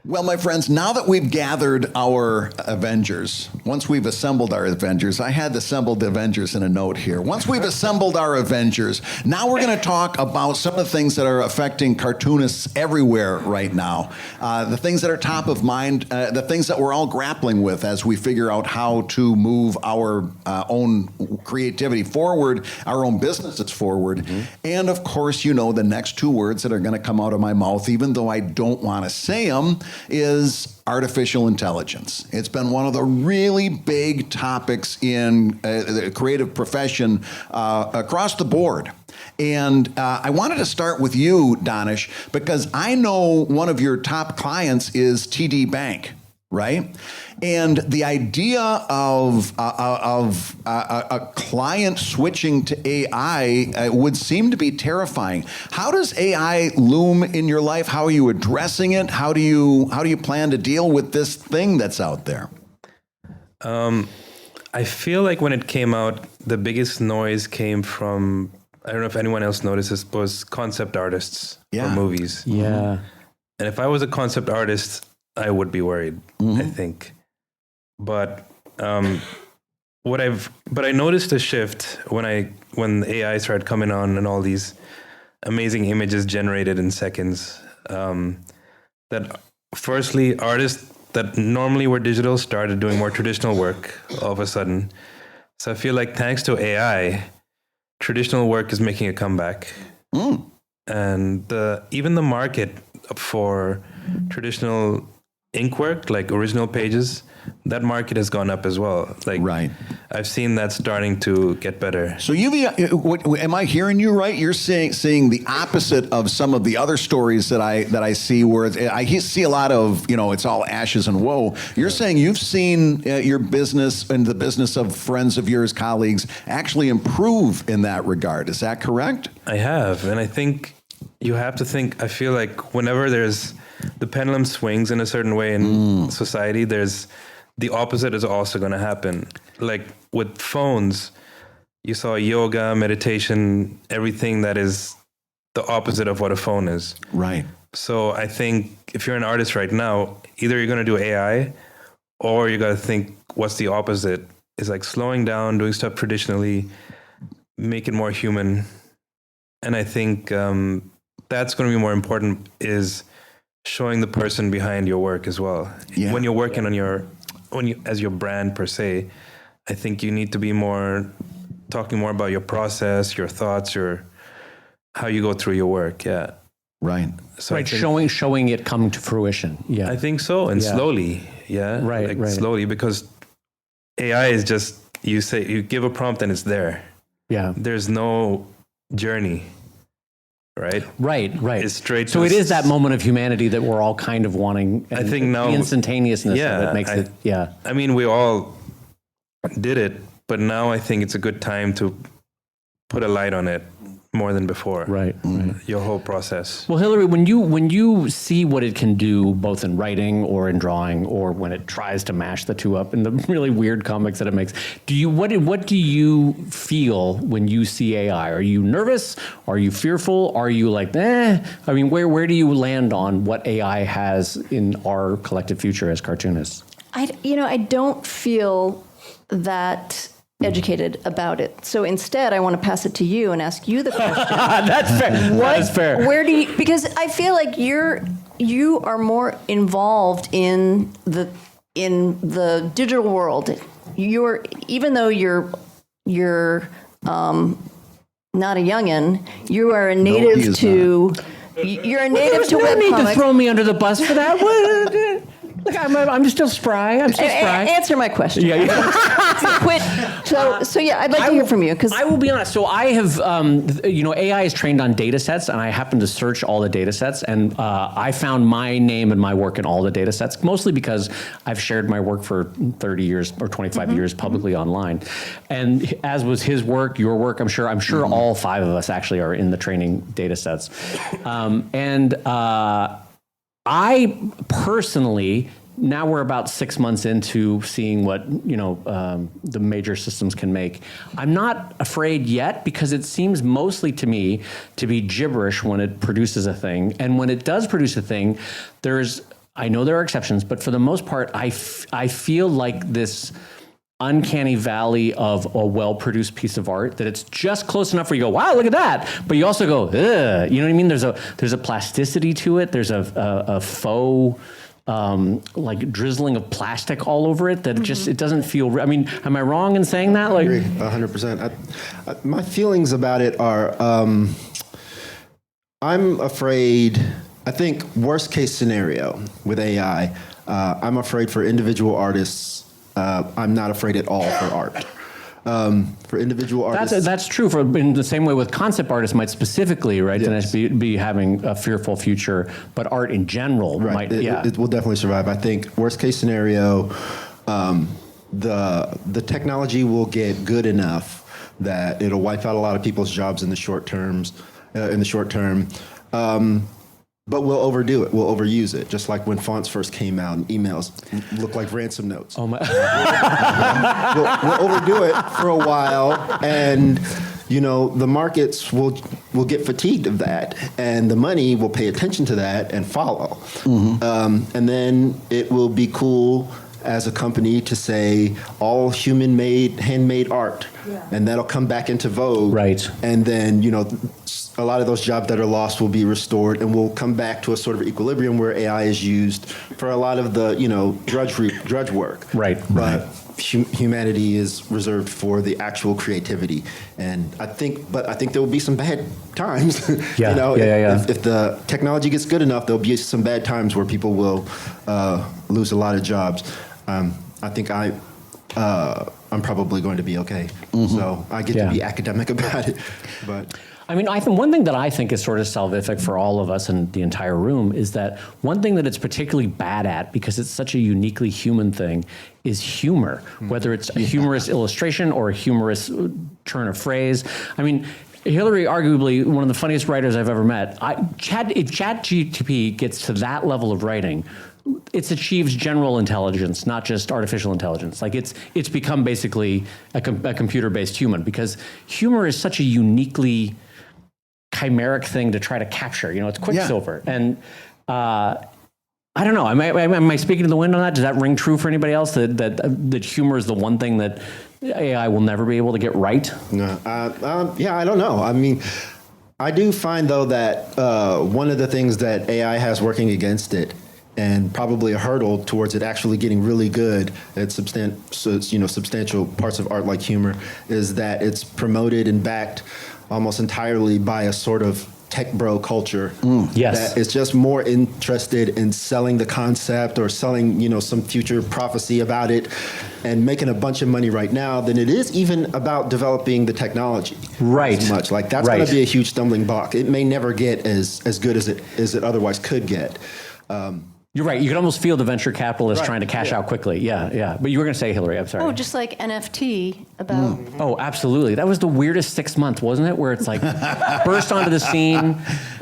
Well, my friends, now that we've gathered our Avengers, once we've assembled our Avengers, I had assembled the Avengers in a note here. Once we've assembled our Avengers, now we're going to talk about some of the things that are affecting cartoonists everywhere right now. The things that are top of mind, the things that we're all grappling with as we figure out how to move our own creativity forward, our own businesses forward. Mm-hmm. And of course, the next 2 words that are going to come out of my mouth, even though I don't want to say them, is artificial intelligence. It's been one of the really big topics in the creative profession across the board. And I wanted to start with you, Danesh, because I know one of your top clients is TD Bank, right? And the idea of a client switching to AI would seem to be terrifying. How does AI loom in your life? How are you addressing it? How do you plan to deal with this thing that's out there? I feel like when it came out, the biggest noise came from, I don't know if anyone else notices, was concept artists for movies. Yeah. And if I was a concept artist, I would be worried, I think. But I noticed a shift when the AI started coming on and all these amazing images generated in seconds. That firstly, artists that normally were digital started doing more traditional work all of a sudden. So I feel like thanks to AI, traditional work is making a comeback. And even the market for traditional ink work, like original pages, that market has gone up as well. Right. I've seen that starting to get better. So am I hearing you right? You're seeing the opposite of some of the other stories that I see, where I see a lot of it's all ashes and woe. You're saying you've seen your business and the business of friends of yours, colleagues, actually improve in that regard. Is that correct? I have, and I think you have to think. I feel like whenever the pendulum swings in a certain way in society, the opposite is also going to happen. Like with phones, you saw yoga, meditation, everything that is the opposite of what a phone is. Right. So I think if you're an artist right now, either you're going to do AI or you got to think what's the opposite. It's like slowing down, doing stuff traditionally, make it more human. And I think that's going to be more important, is showing the person behind your work as well. Yeah. When you're working on as your brand per se, I think you need to be talking more about your process, your thoughts, how you go through your work. Yeah. Right. So Right. Showing it come to fruition. Yeah. I think so. And slowly. Yeah. Right. Slowly, because AI is just, you give a prompt and it's there. Yeah. There's no journey. right? Right. It's straight So to it is that moment of humanity that we're all kind of wanting. And I think now the instantaneousness of it makes it. I mean, we all did it, but now I think it's a good time to put a light on it more than before. Right. Your whole process. Well, Hilary, when you see what it can do, both in writing or in drawing, or when it tries to mash the two up in the really weird comics that it makes, what do you feel when you see AI? Are you nervous? Are you fearful? Are you like, I mean, where do you land on what AI has in our collective future as cartoonists? I don't feel that educated about it. So instead, I want to pass it to you and ask you the question. That's fair. That's fair. Where do you? Because I feel like you are more involved in the digital world. Even though you're not a youngin, you are a native to. You're a native to webcomics. You don't need to throw me under the bus for that. Look, I'm still spry. I'm still spry. Answer my question. Yeah. Quit. So yeah, I'd like to hear from you because I will be honest. So I have, AI is trained on data sets, and I happened to search all the data sets, and I found my name and my work in all the data sets, mostly because I've shared my work for 30 years or 25 years publicly online, and as was his work, your work. I'm sure all five of us actually are in the training data sets, I personally, now we're about 6 months into seeing what the major systems can make. I'm not afraid yet because it seems mostly to me to be gibberish when it produces a thing, and when it does produce a thing, I know there are exceptions, but for the most part, I feel like this uncanny valley of a well-produced piece of art that it's just close enough where you go, wow, look at that, but you also go, ugh. You know what I mean? There's a plasticity to it. There's a faux like drizzling of plastic all over it that it doesn't feel. I mean, am I wrong in saying that? Like, I agree 100%. My feelings about it are, I'm afraid. I think worst case scenario with AI, I'm afraid for individual artists. I'm not afraid at all for art. For individual artists, that's true. In the same way with concept artists might specifically, right? Yes. Dinesh, be having a fearful future, but art in general might. It will definitely survive. I think worst case scenario, the technology will get good enough that it'll wipe out a lot of people's jobs in the short term. But we'll overdo it. We'll overuse it. Just like when fonts first came out and emails looked like ransom notes. Oh my! We'll overdo it for a while, and the markets will get fatigued of that, and the money will pay attention to that and follow. And then it will be cool as a company to say all human-made, handmade art, and that'll come back into vogue. Right. And then a lot of those jobs that are lost will be restored, and we'll come back to a sort of equilibrium where AI is used for a lot of the drudge work. Right. But humanity is reserved for the actual creativity, and I think there will be some bad times. If the technology gets good enough, there'll be some bad times where people will lose a lot of jobs. I think I'm probably going to be okay. So I get to be academic about it, but. I mean, I think one thing that I think is sort of salvific for all of us in the entire room is that one thing that it's particularly bad at, because it's such a uniquely human thing, is humor, whether it's a humorous illustration or a humorous turn of phrase. I mean, Hilary, arguably one of the funniest writers I've ever met. If ChatGPT gets to that level of writing, it achieves general intelligence, not just artificial intelligence. Like it's become basically a computer-based human, because humor is such a uniquely chimeric thing to try to capture. It's Quicksilver. And I don't know. Am I speaking to the wind on that? Does that ring true for anybody else? That humor is the one thing that AI will never be able to get right? No. I don't know. I mean, I do find though that one of the things that AI has working against it, and probably a hurdle towards it actually getting really good at substantial parts of art like humor, is that it's promoted and backed almost entirely by a sort of tech bro culture. Yes. That is just more interested in selling the concept or selling, some future prophecy about it and making a bunch of money right now than it is even about developing the technology. Right. As much. Like that's Right. going to be a huge stumbling block. It may never get as good as it otherwise could get. You're right. You can almost feel the venture capitalists Right. trying to cash Yeah. out quickly. Yeah. But you were going to say, Hilary, I'm sorry. Oh, just like NFT about. Oh, absolutely. That was the weirdest 6 months, wasn't it? Where it's like burst onto the scene.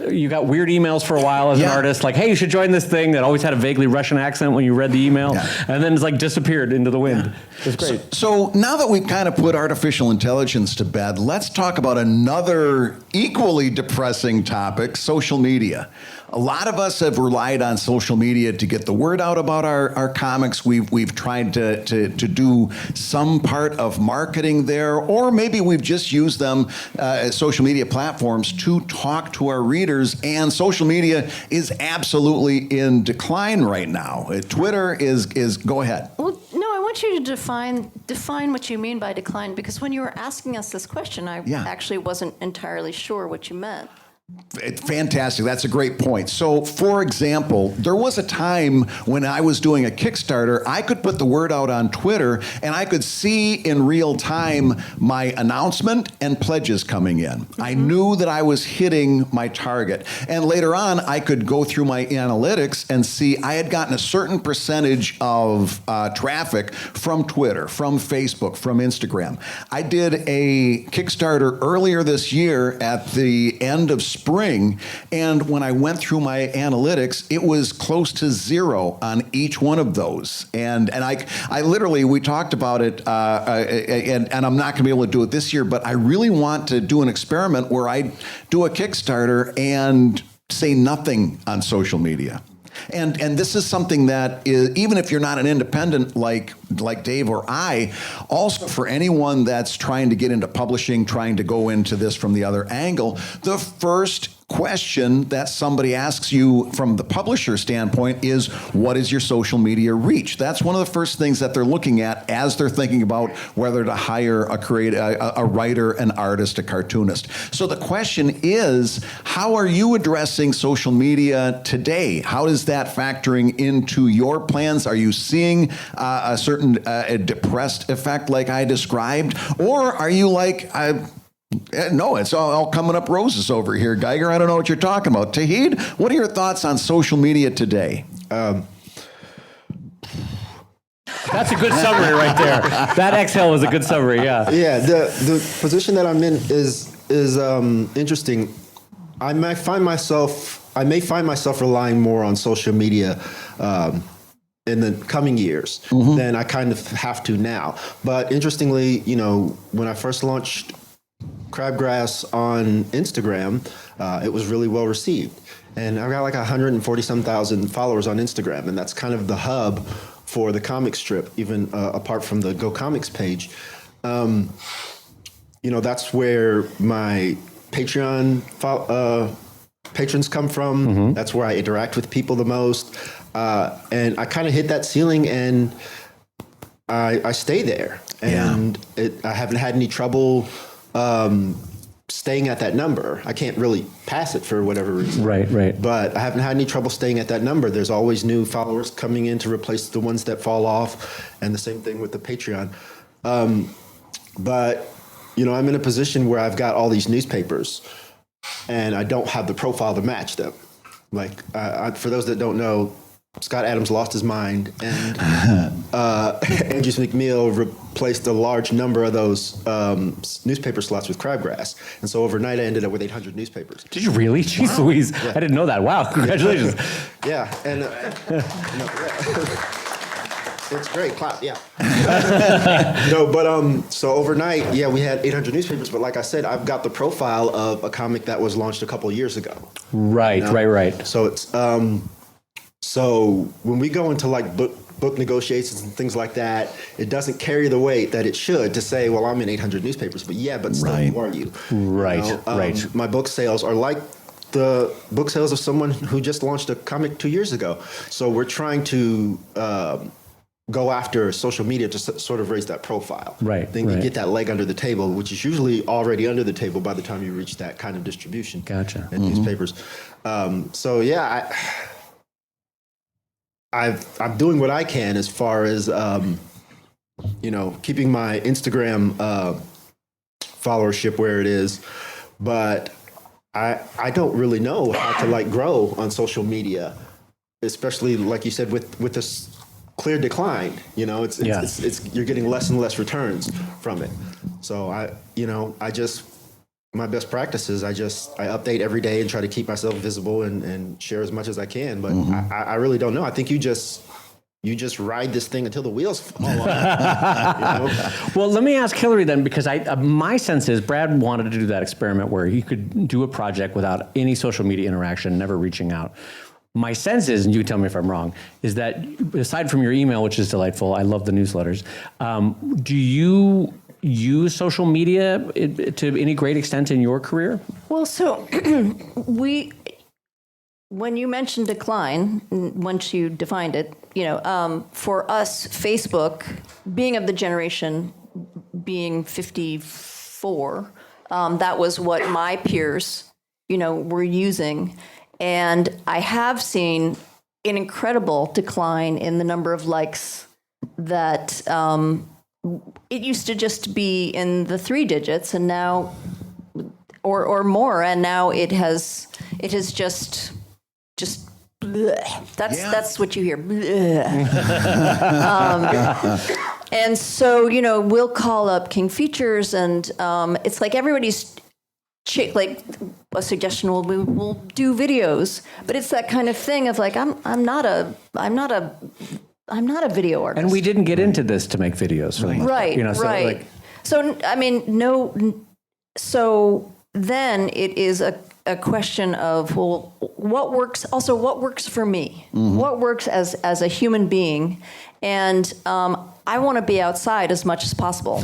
You got weird emails for a while as an Yeah. artist, like, hey, you should join this thing that always had a vaguely Russian accent when you read the email. Yeah. And then it's like disappeared into the wind. It was great. So now that we've kind of put artificial intelligence to bed, let's talk about another equally depressing topic, social media. A lot of us have relied on social media to get the word out about our comics. We've tried to do some part of marketing there, or maybe we've just used them as social media platforms to talk to our readers. And social media is absolutely in decline right now. Twitter is go ahead. Well, no, I want you to define what you mean by decline, because when you were asking us this question, I Yeah. actually wasn't entirely sure what you meant. Fantastic. That's a great point. So, for example, there was a time when I was doing a Kickstarter, I could put the word out on Twitter and I could see in real time my announcement and pledges coming in. I knew that I was hitting my target. And later on, I could go through my analytics and see I had gotten a certain percentage of traffic from Twitter, from Facebook, from Instagram. I did a Kickstarter earlier this year at the end of spring, and when I went through my analytics, it was close to zero on each one of those. And I literally, we talked about it, and I'm not going to be able to do it this year, but I really want to do an experiment where I do a Kickstarter and say nothing on social media. And this is something that is, even if you're not an independent like Dave or I, also for anyone that's trying to get into publishing, trying to go into this from the other angle, the first question that somebody asks you from the publisher standpoint is, what is your social media reach? That's one of the first things that they're looking at as they're thinking about whether to hire a writer, an artist, a cartoonist. So the question is, how are you addressing social media today? How is that factoring into your plans? Are you seeing a certain depressed effect like I described? Or are you like, no, it's all coming up roses over here, Geiger. I don't know what you're talking about. Tauhid, what are your thoughts on social media today? That's a good summary right there. That exhale was a good summary, yeah. Yeah, the position that I'm in is interesting. I may find myself relying more on social media in the coming years than I kind of have to now. But interestingly, when I first launched Crabgrass on Instagram, it was really well received. And I've got like 140-some-thousand followers on Instagram, and that's kind of the hub for the comic strip, even apart from the Go Comics page. That's where my Patreon patrons come from. That's where I interact with people the most. And I kind of hit that ceiling, and I stay there. And I haven't had any trouble staying at that number. I can't really pass it for whatever reason. Right. But I haven't had any trouble staying at that number. There's always new followers coming in to replace the ones that fall off, and the same thing with the Patreon. But I'm in a position where I've got all these newspapers, and I don't have the profile to match them. Like, for those that don't know, Scott Adams lost his mind, and Andrews McMeel replaced a large number of those newspaper slots with Crabgrass. And so overnight, I ended up with 800 newspapers. Did you really? Jeez Louise. Yeah. I didn't know that. Wow, congratulations. Yeah, and it's great. Clap, yeah. No, but so overnight, we had 800 newspapers. But like I said, I've got the profile of a comic that was launched a couple of years ago. Right. So it's so when we go into like book negotiations and things like that, it doesn't carry the weight that it should to say, well, I'm in 800 newspapers, but still, who are you? Right. Right. My book sales are like the book sales of someone who just launched a comic 2 years ago. So we're trying to go after social media to sort of raise that profile. Right, Then you right. get that leg under the table, which is usually already under the table by the time you reach that kind of distribution. Gotcha. In newspapers. So yeah, I'm doing what I can as far as keeping my Instagram followership where it is, but I don't really know how to like grow on social media, especially like you said with this clear decline. It's you're getting less and less returns from it. So my best practice is I update every day and try to keep myself visible and share as much as I can. But I really don't know. I think you just ride this thing until the wheels fall off. Well, let me ask Hilary then, because my sense is Brad wanted to do that experiment where he could do a project without any social media interaction, never reaching out. My sense is, and you can tell me if I'm wrong, is that aside from your email, which is delightful, I love the newsletters, do you use social media to any great extent in your career? Well, so when you mentioned decline, once you defined it, for us, Facebook, being of the generation, being 54, that was what my peers, were using. And I have seen an incredible decline in the number of likes that it used to just be in the 3 digits, and now, or more, and now it has just bleh. That's what you hear. And so we'll call up King Features, and it's like everybody's like a suggestion. We'll do videos, but it's that kind of thing of like I'm not a video artist. And we didn't get into this to make videos. For the most part, Right, so right. like- So, I mean, no. So then it is a question of, well, what works? Also, what works for me? What works as a human being? And I want to be outside as much as possible.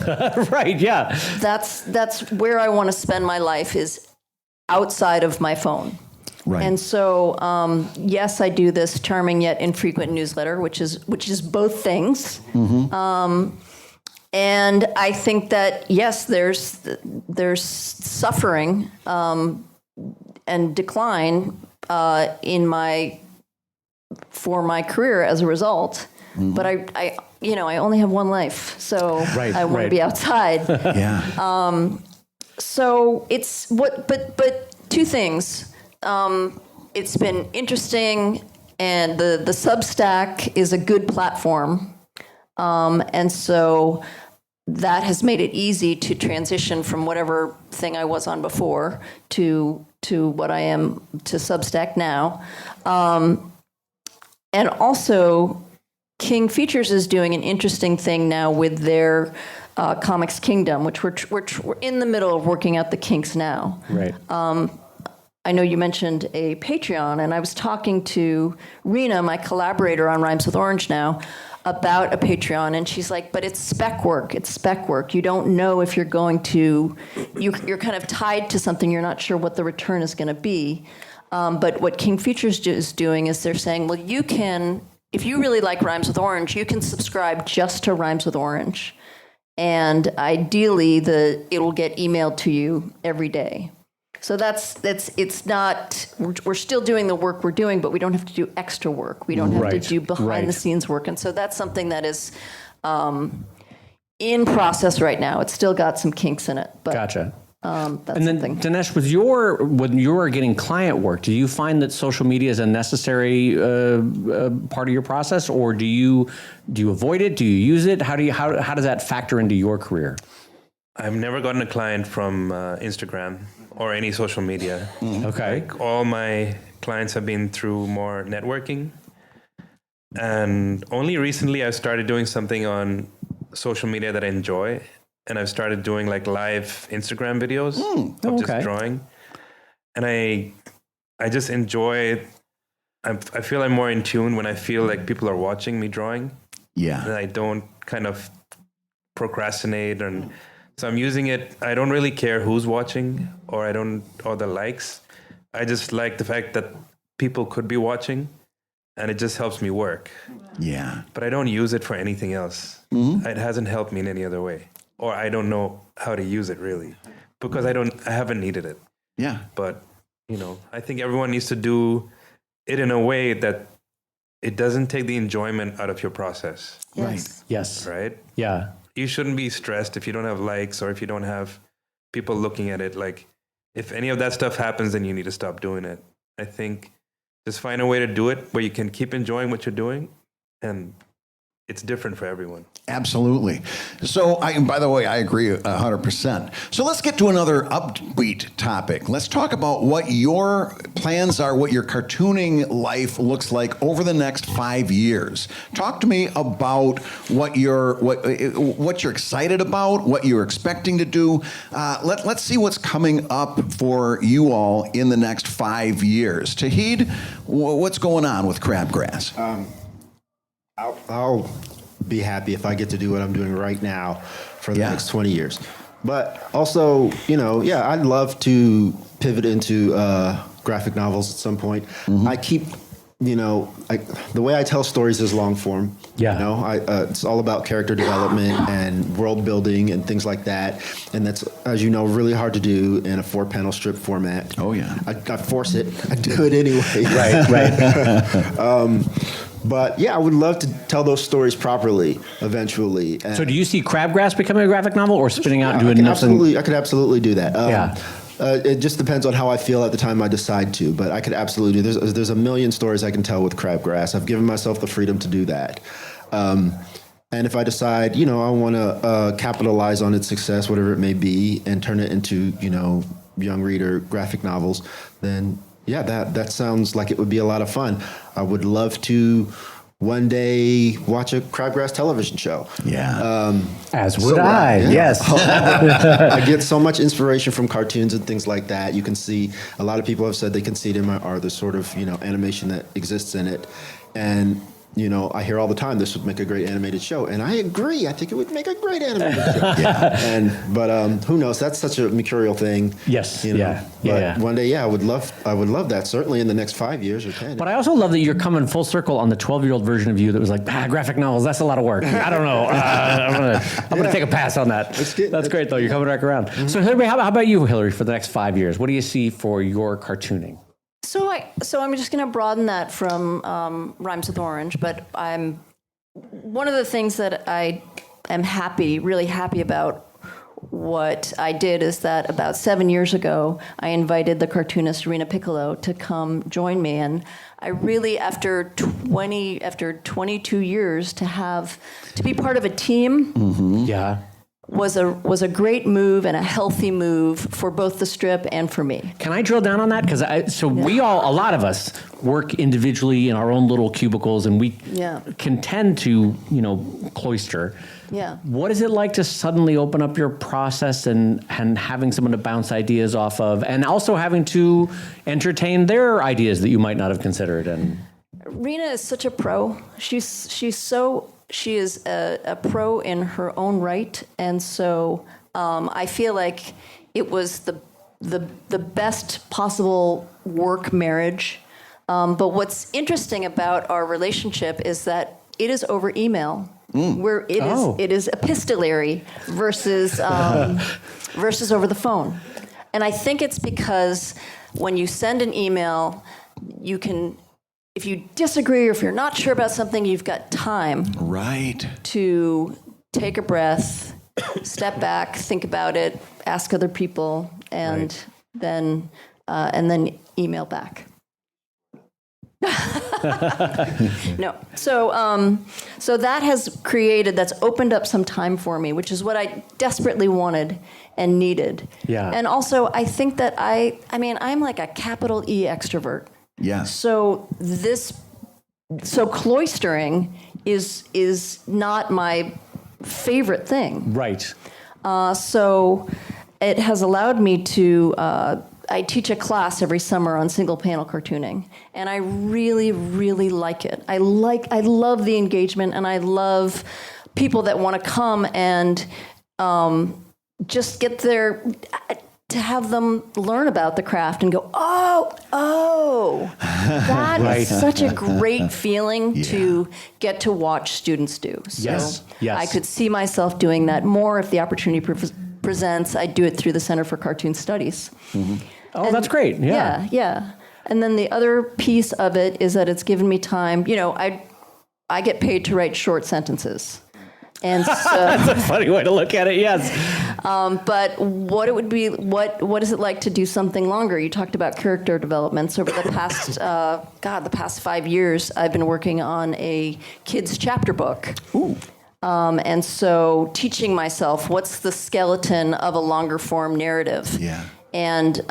right, yeah. That's where I want to spend my life, is outside of my phone. Right. And so, yes, I do this charming yet infrequent newsletter, which is both things. And I think that yes, there's suffering and decline for my career as a result. But I only have one life, so Right, I want right. to be outside. Yeah. So it's but 2 things. It's been interesting, and the Substack is a good platform. And so that has made it easy to transition from whatever thing I was on before to what I am, to Substack now. And also, King Features is doing an interesting thing now with their Comics Kingdom, which we're in the middle of working out the kinks now. Right. I know you mentioned a Patreon, and I was talking to Rena, my collaborator on Rhymes with Orange now, about a Patreon, and she's like, but it's spec work. It's spec work. You don't know if you're going to, you're kind of tied to something. You're not sure what the return is going to be. But what King Features is doing is they're saying, well, you can, if you really like Rhymes with Orange, you can subscribe just to Rhymes with Orange. And ideally, it will get emailed to you every day. So it's not, we're still doing the work we're doing, but we don't have to do extra work. We don't have to do behind the scenes work. And so that's something that is in process right now. It's still got some kinks in it. But, Gotcha. That's And then, something. Danesh, when you're getting client work, do you find that social media is a necessary part of your process, or do you avoid it? Do you use it? How does that factor into your career? I've never gotten a client from Instagram or any social media. Okay. Like, all my clients have been through more networking. And only recently I started doing something on social media that I enjoy. And I've started doing like live Instagram videos of just drawing. And I just enjoy, I feel I'm more in tune when I feel like people are watching me drawing. Yeah. And I don't kind of procrastinate, and so I'm using it. I don't really care who's watching or the likes. I just like the fact that people could be watching, and it just helps me work. Yeah. But I don't use it for anything else. It hasn't helped me in any other way, or I don't know how to use it really, because I haven't needed it. Yeah. But I think everyone needs to do it in a way that it doesn't take the enjoyment out of your process. Yes. Yes. Right? Yeah. You shouldn't be stressed if you don't have likes or if you don't have people looking at it. Like, if any of that stuff happens, then you need to stop doing it. I think just find a way to do it where you can keep enjoying what you're doing, and it's different for everyone. Absolutely. So, by the way, I agree 100%. So let's get to another upbeat topic. Let's talk about what your plans are, what your cartooning life looks like over the next 5 years. Talk to me about what you're excited about, what you're expecting to do. Let's see what's coming up for you all in the next 5 years. Tauhid, what's going on with Crabgrass? I'll be happy if I get to do what I'm doing right now for the next 20 years. But also, I'd love to pivot into graphic novels at some point. I keep, the way I tell stories is long form. Yeah. It's all about character development and world building and things like that. And that's, as you know, really hard to do in a 4-panel strip format. Oh, yeah. I force it. I do it anyway. Right. But yeah, I would love to tell those stories properly eventually. And So do you see Crabgrass becoming a graphic novel or spinning out and doing I could absolutely do that. It just depends on how I feel at the time I decide to, but I could absolutely do. There's a million stories I can tell with Crabgrass. I've given myself the freedom to do that. And if I decide, I want to capitalize on its success, whatever it may be, and turn it into, young reader graphic novels, then yeah, that sounds like it would be a lot of fun. I would love to one day watch a Crabgrass television show. Yeah. As would I. Yes. I get so much inspiration from cartoons and things like that. You can see, a lot of people have said they can see it in my art, the sort of, animation that exists in it. And, I hear all the time, this would make a great animated show. And I agree. I think it would make a great animated show. But who knows? That's such a mercurial thing. Yes. But one day, I would love that. Certainly in the next 5 years or 10. But I also love that you're coming full circle on the 12-year-old version of you that was like, graphic novels, that's a lot of work. I don't know. I'm gonna take a pass on that. That's great, though. You're coming back around. Mm-hmm. So, Hilary, how about you, Hilary, for the next 5 years? What do you see for your cartooning? So I'm just going to broaden that from Rhymes with Orange, but one of the things that I am really happy about what I did is that about 7 years ago, I invited the cartoonist Rena Piccolo to come join me, and I really, after 22 years, to be part of a team. Mm-hmm. Yeah. Was a great move and a healthy move for both the strip and for me. Can I drill down on that? Because a lot of us work individually in our own little cubicles, and we can tend to, cloister. Yeah. What is it like to suddenly open up your process and having someone to bounce ideas off of, and also having to entertain their ideas that you might not have considered? And Rena is such a pro. She is a pro in her own right, and so I feel like it was the best possible work marriage. But what's interesting about our relationship is that it is over email, where it is epistolary versus over the phone. And I think it's because when you send an email, you can. If you disagree or if you're not sure about something, you've got time to take a breath, step back, think about it, ask other people, and then email back. No. So that's opened up some time for me, which is what I desperately wanted and needed. Yeah. And also I think that I'm like a capital E extrovert. Yes. So cloistering is not my favorite thing. right. So it has allowed me to. I teach a class every summer on single panel cartooning, and I really, really like it. I love the engagement, and I love people that want to come and just get their. to have them learn about the craft and go, oh, that is such a great feeling to get to watch students do. So Yes. I could see myself doing that more if the opportunity presents. I'd do it through the Center for Cartoon Studies. Oh, that's great. Yeah. Yeah. And then the other piece of it is that it's given me time. You know, I get paid to write short sentences. And so, That's a funny way to look at it. Yes. but what it would be, what is it like to do something longer? You talked about character developments over the past, the past 5 years. I've been working on a kids chapter book. Ooh. And so teaching myself what's the skeleton of a longer form narrative. Yeah. And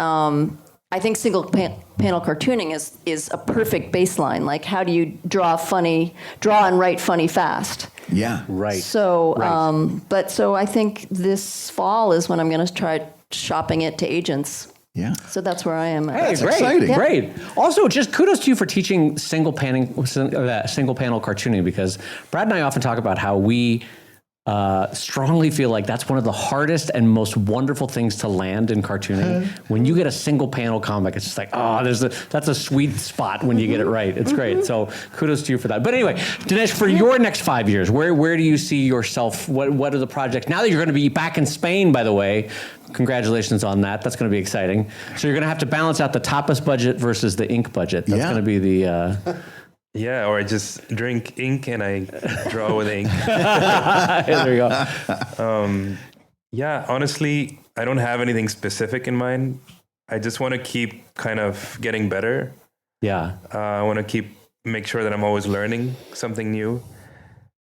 I think single panel cartooning is a perfect baseline. Like, how do you draw and write funny fast? Yeah. Right. So, Right. So I think this fall is when I'm going to try shopping it to agents. Yeah. So that's where I am. Hey, That's great, exciting. great. Also, just kudos to you for teaching single panel cartooning, because Brad and I often talk about how we strongly feel like that's one of the hardest and most wonderful things to land in cartooning. When you get a single panel comic, it's just like, that's a sweet spot when you get it right. It's great. So kudos to you for that. But anyway, Danesh, for your next 5 years, where do you see yourself? What are the projects? Now that you're going to be back in Spain, by the way, congratulations on that. That's going to be exciting. So you're going to have to balance out the tapas budget versus the ink budget. That's going to be the... Yeah, or I just drink ink and I draw with ink. there you go. Yeah, honestly, I don't have anything specific in mind. I just want to keep kind of getting better. Yeah. I want to make sure that I'm always learning something new,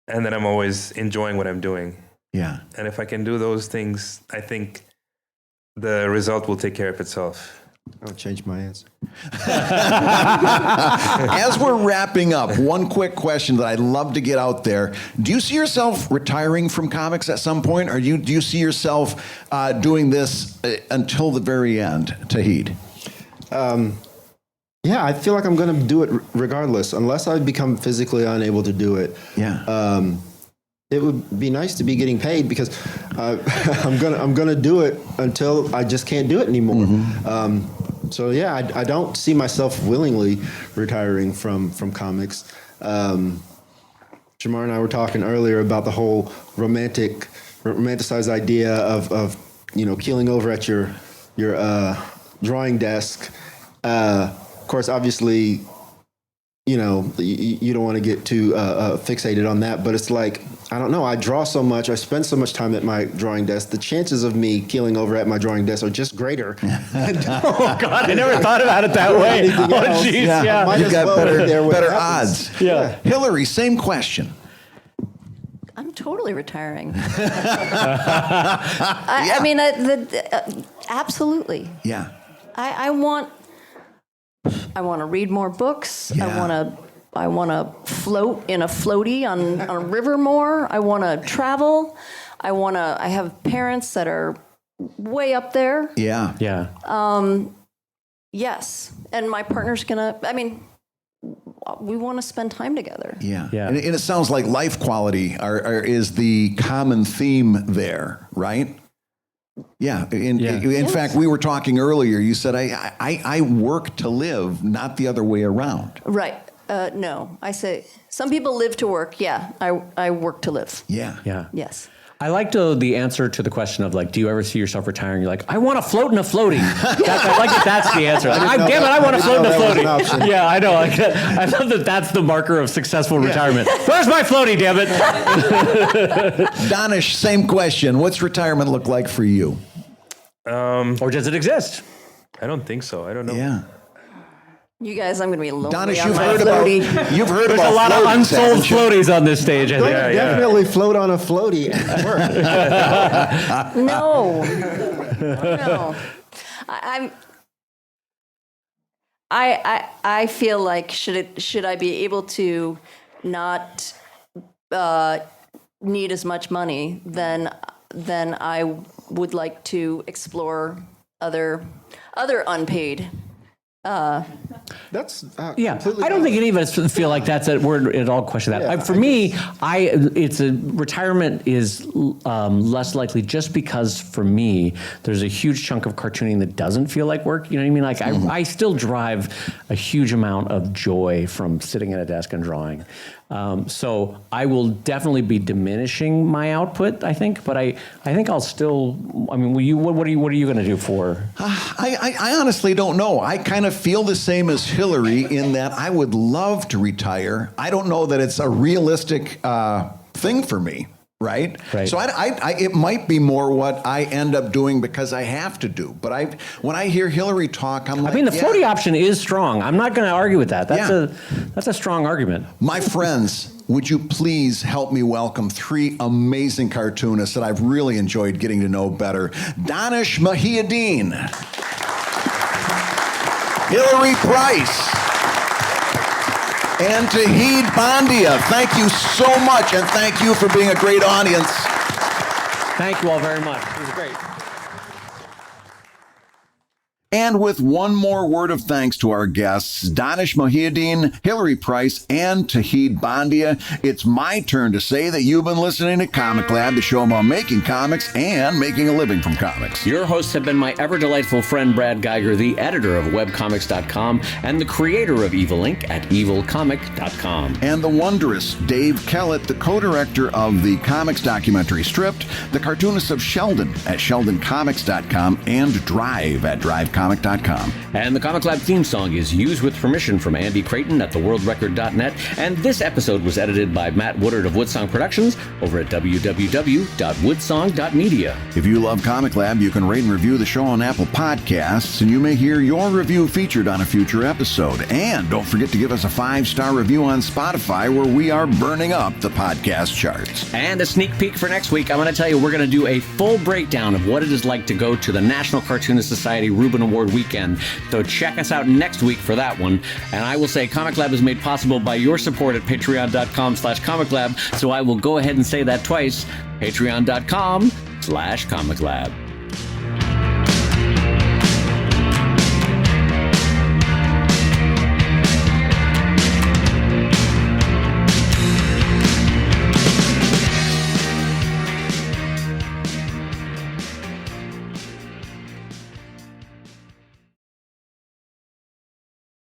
and that I'm always enjoying what I'm doing. Yeah. And if I can do those things, I think the result will take care of itself. I'll change my answer. As we're wrapping up, one quick question that I'd love to get out there. Do you see yourself retiring from comics at some point, or do you see yourself doing this until the very end, Tauhid? Yeah, I feel like I'm going to do it regardless, unless I become physically unable to do it. Yeah. It would be nice to be getting paid, because I'm gonna do it until I just can't do it anymore. So yeah, I don't see myself willingly retiring from comics. Jamar and I were talking earlier about the whole romanticized idea of keeling over at your drawing desk. Of course, obviously, you don't want to get too fixated on that, but it's like, I don't know, I draw so much, I spend so much time at my drawing desk, the chances of me keeling over at my drawing desk are just greater. Oh, God, I never thought about it that way. Oh, jeez, yeah. Might You've as got well better, be there when it better happens. odds. Yeah. Hillary, same question. I'm totally retiring. I mean, absolutely. Yeah. I want to read more books. Yeah. I want to float in a floaty on a river more. I want to travel. I have parents that are way up there. Yeah. Yeah. Yes. And my partner's we want to spend time together. Yeah. Yeah. And it sounds like life quality is the common theme there, right? Yeah. In fact, we were talking earlier. You said, I work to live, not the other way around. Right. No. I say, some people live to work. Yeah. I work to live. Yeah. Yeah. Yes. I liked the answer to the question of, like, do you ever see yourself retiring? You're like, I want to float in a floaty. I like that that's the answer. Like, damn it, I want to float in a that was an floaty. option. Yeah, I know. I love that that's the marker of successful retirement. Where's my floaty, damn it? Danesh, same question. What's retirement look like for you? Or does it exist? I don't think so. I don't know. Yeah. You guys, I'm going to be lonely Danesh, on you've my heard about floaty. There's a lot of floaties, unsold haven't you? floaties on this stage, I think. Definitely float on a floaty at work. No. No. I feel like should I be able to not need as much money, then I would like to explore other unpaid That's Yeah, completely I don't think valid. any of us feel like that's we're at all question that. Yeah, For me, it's a retirement is less likely just because for me, there's a huge chunk of cartooning that doesn't feel like work. You know what I mean? Like I still drive a huge amount of joy from sitting at a desk and drawing. So I will definitely be diminishing my output, I think, but I think I'll still. I mean, what are you going to do for? I honestly don't know. I kind of feel the same as Hillary in that I would love to retire. I don't know that it's a realistic thing for me. Right? Right. So it might be more what I end up doing because I have to do. But when I hear Hillary talk, I'm like, I mean, the floaty option is strong. I'm not going to argue with that. That's a strong argument. My friends, would you please help me welcome 3 amazing cartoonists that I've really enjoyed getting to know better. Danesh Mohiuddin, Hilary Price, and Tauhid Bondia. Thank you so much, and thank you for being a great audience. Thank you all very much. It was great. And with one more word of thanks to our guests, Danesh Mohiuddin, Hilary Price, and Tauhid Bondia, it's my turn to say that you've been listening to ComicLab, the show about making comics and making a living from comics. Your hosts have been my ever-delightful friend Brad Geiger, the editor of webcomics.com and the creator of Evil Inc. at evilcomic.com. And the wondrous Dave Kellett, the co-director of the comics documentary Stripped, the cartoonist of Sheldon at sheldoncomics.com, and Drive at drivecomics.com. And the Comic Lab theme song is used with permission from Andy Creighton at theworldrecord.net, and this episode was edited by Matt Woodard of Woodsong Productions over at www.woodsong.media. If you love Comic Lab, you can rate and review the show on Apple Podcasts, and you may hear your review featured on a future episode. And don't forget to give us a 5-star review on Spotify, where we are burning up the podcast charts. And a sneak peek for next week, I'm going to tell you we're going to do a full breakdown of what it is like to go to the National Cartoonist Society Reuben Award weekend. So check us out next week for that one. And I will say Comic Lab is made possible by your support at patreon.com/comiclab. So I will go ahead and say that twice, patreon.com/comiclab.